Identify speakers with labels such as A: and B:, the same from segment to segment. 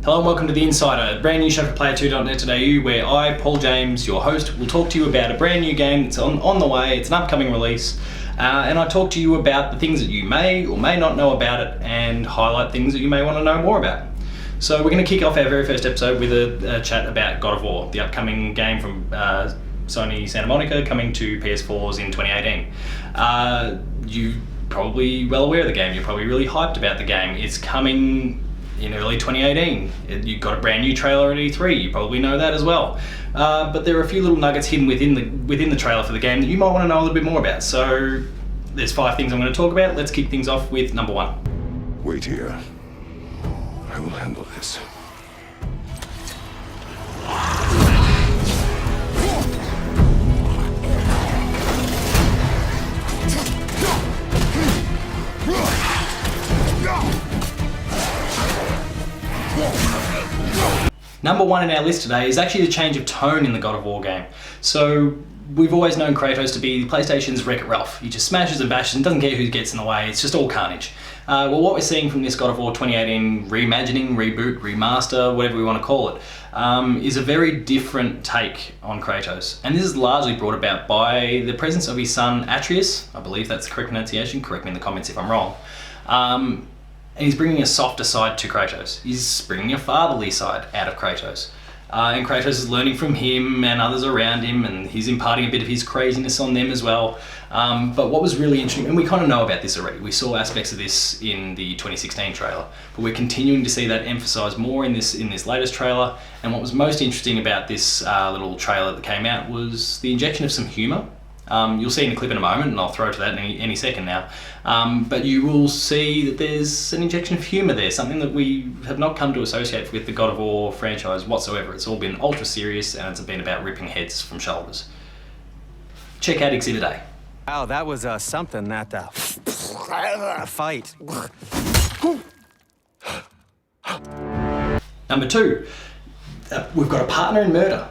A: Hello and welcome to The Insider, a brand new show for Player2.net.au where I, Paul James, your host, will talk to you about a brand new game that's on the way, it's an upcoming release, and I talk to you about the things that you may or may not know about it and highlight things that you may want to know more about. So we're going to kick off our very first episode with a chat about God of War, the upcoming game from Sony Santa Monica coming to PS4s in 2018. You're probably well aware of the game, you're probably really hyped about the game. It's coming in early 2018. You got a brand new trailer at E3, you probably know that as well. But there are a few little nuggets hidden within the trailer for the game that you might want to know a little bit more about. So there's 5 things I'm going to talk about. Let's kick things off with number 1.
B: Wait here. I will handle this.
A: Number 1 in our list today is actually a change of tone in the God of War game. So we've always known Kratos to be PlayStation's Wreck-It Ralph. He just smashes and bashes and doesn't care who gets in the way, it's just all carnage. Well, what we're seeing from this God of War 2018 reimagining, reboot, remaster, whatever we want to call it, is a very different take on Kratos. And this is largely brought about by the presence of his son Atreus. I believe that's the correct pronunciation, correct me in the comments if I'm wrong. And he's bringing a softer side to Kratos. He's bringing a fatherly side out of Kratos. And Kratos is learning from him and others around him, and he's imparting a bit of his craziness on them as well. But what was really interesting, and we kind of know about this already, we saw aspects of this in the 2016 trailer, but we're continuing to see that emphasised more in this latest trailer. And what was most interesting about this little trailer that came out was the injection of some humour. You'll see in a clip in a moment, and I'll throw to that in any second now. But you will see that there's an injection of humour there, something that we have not come to associate with the God of War franchise whatsoever. It's all been ultra serious, and it's been about ripping heads from shoulders. Check out Exhibit A.
C: Wow, that was something, that fight.
A: Number 2, we've got a partner in murder.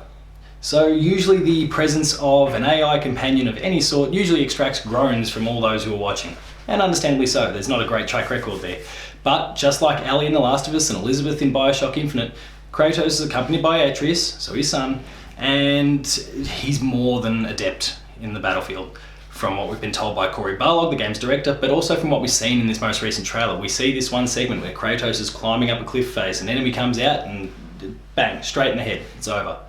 A: So usually the presence of an AI companion of any sort usually extracts groans from all those who are watching. And understandably so, there's not a great track record there. But just like Ellie in The Last of Us and Elizabeth in Bioshock Infinite, Kratos is accompanied by Atreus, so his son, and he's more than adept in the battlefield. From what we've been told by Cory Barlog, the game's director, but also from what we've seen in this most recent trailer. We see this one segment where Kratos is climbing up a cliff face, an enemy comes out and bang, straight in the head, it's over.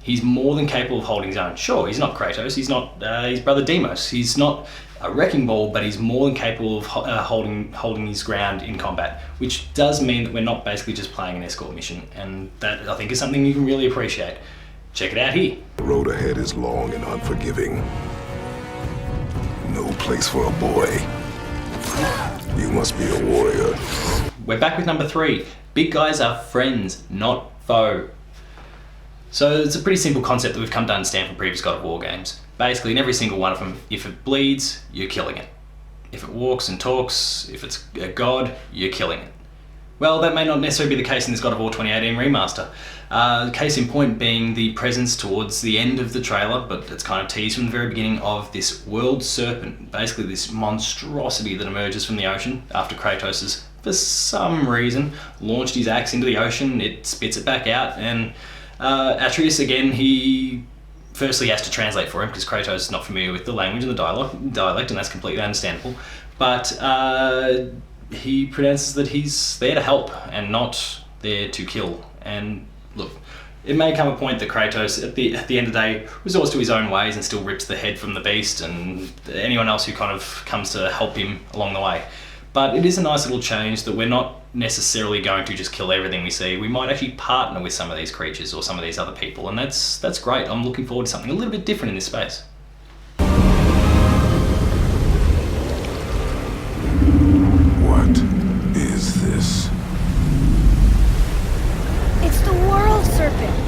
A: He's more than capable of holding his own. Sure, he's not Kratos, he's not his brother Deimos, he's not a wrecking ball, but he's more than capable of holding his ground in combat, which does mean that we're not basically just playing an escort mission, and that I think is something you can really appreciate. Check it out here.
B: The road ahead is long and unforgiving. No place for a boy. You must be a warrior.
A: We're back with number 3. Big guys are friends, not foe. So it's a pretty simple concept that we've come to understand from previous God of War games. Basically, in every single one of them, if it bleeds, you're killing it. If it walks and talks, if it's a god, you're killing it. Well, that may not necessarily be the case in this God of War 2018 remaster. Case in point being the presence towards the end of the trailer, but it's kind of teased from the very beginning, of this world serpent, basically this monstrosity that emerges from the ocean after Kratos has, for some reason, launched his axe into the ocean. It spits it back out, and Atreus, again, he firstly has to translate for him because Kratos is not familiar with the language and the dialect, and that's completely understandable. But he pronounces that he's there to help and not there to kill. And look, it may come a point that Kratos, at the end of the day, resorts to his own ways and still rips the head from the beast and anyone else who kind of comes to help him along the way. But it is a nice little change that we're not necessarily going to just kill everything we see. We might actually partner with some of these creatures or some of these other people, and that's great. I'm looking forward to something a little bit different in this space.
B: What is this?
D: It's the world serpent.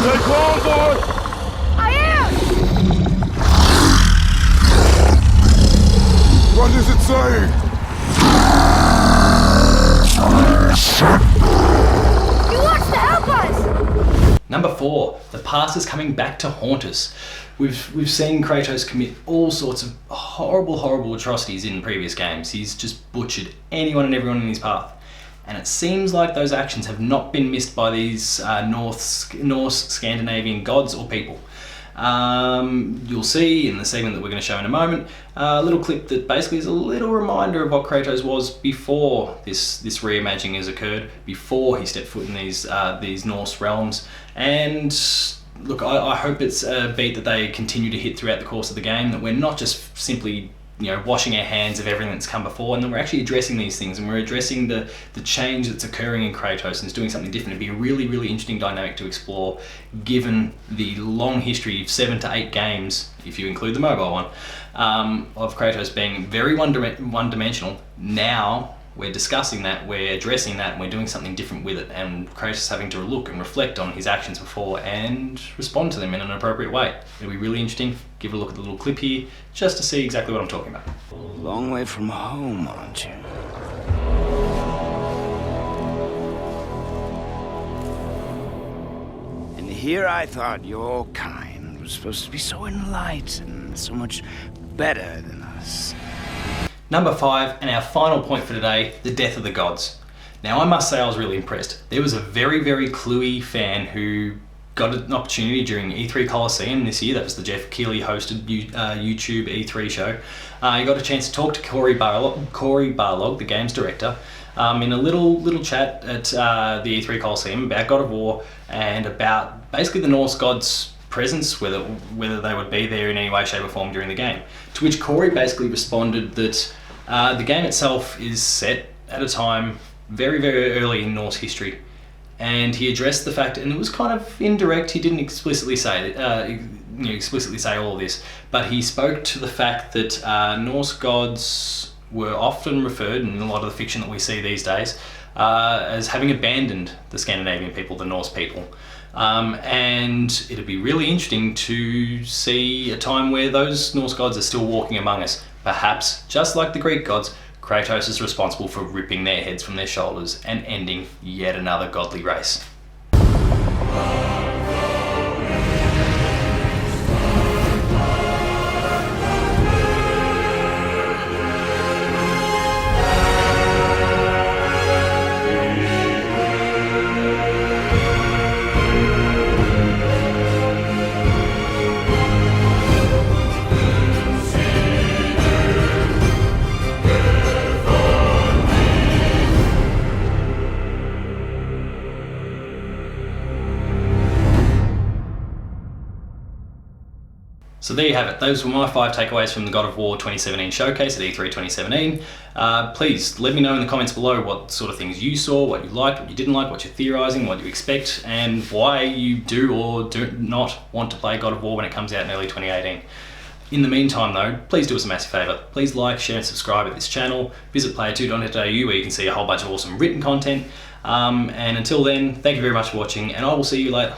B: Take on board!
D: I am!
B: What does it say?
D: He wants to help us!
A: Number 4, the past is coming back to haunt us. We've seen Kratos commit all sorts of horrible atrocities in previous games. He's just butchered anyone and everyone in his path. And it seems like those actions have not been missed by these Norse Scandinavian gods or people. You'll see in the segment that we're going to show in a moment a little clip that basically is a little reminder of what Kratos was before this reimagining has occurred, before he stepped foot in these Norse realms. And look, I hope it's a beat that they continue to hit throughout the course of the game, that we're not just simply washing our hands of everything that's come before, and then we're actually addressing these things, and we're addressing the change that's occurring in Kratos, and it's doing something different. It'd be a really interesting dynamic to explore, given the long history of 7 to 8 games, if you include the mobile one, of Kratos being very one-dimensional. Now we're discussing that, we're addressing that, and we're doing something different with it, and Kratos having to look and reflect on his actions before and respond to them in an appropriate way. It'll be really interesting. Give a look at the little clip here, just to see exactly what I'm talking about.
C: Long way from home, aren't you? And here I thought your kind was supposed to be so enlightened, so much better than us.
A: Number 5, and our final point for today, the death of the gods. Now I must say I was really impressed. There was a very cluey fan who got an opportunity during E3 Coliseum this year. That was the Jeff Keighley hosted YouTube E3 show. He got a chance to talk to Cory Barlog, the game's director, in a little chat at the E3 Coliseum about God of War and about basically the Norse gods' presence, whether they would be there in any way, shape or form during the game. To which Cory basically responded that the game itself is set at a time very early in Norse history, and he addressed the fact, and it was kind of indirect, he didn't explicitly say all of this, but he spoke to the fact that Norse gods were often referred, in a lot of the fiction that we see these days, as having abandoned the Scandinavian people, the Norse people. And it'd be really interesting to see a time where those Norse gods are still walking among us. Perhaps, just like the Greek gods, Kratos is responsible for ripping their heads from their shoulders and ending yet another godly race. So there you have it. Those were my 5 takeaways from the God of War 2017 showcase at E3 2017. Please let me know in the comments below what sort of things you saw, what you liked, what you didn't like, what you're theorizing, what you expect, and why you do or do not want to play God of War when it comes out in early 2018. In the meantime though, please do us a massive favour. Please like, share and subscribe at this channel. Visit player2.net.au where you can see a whole bunch of awesome written content. And until then, thank you very much for watching, and I will see you later.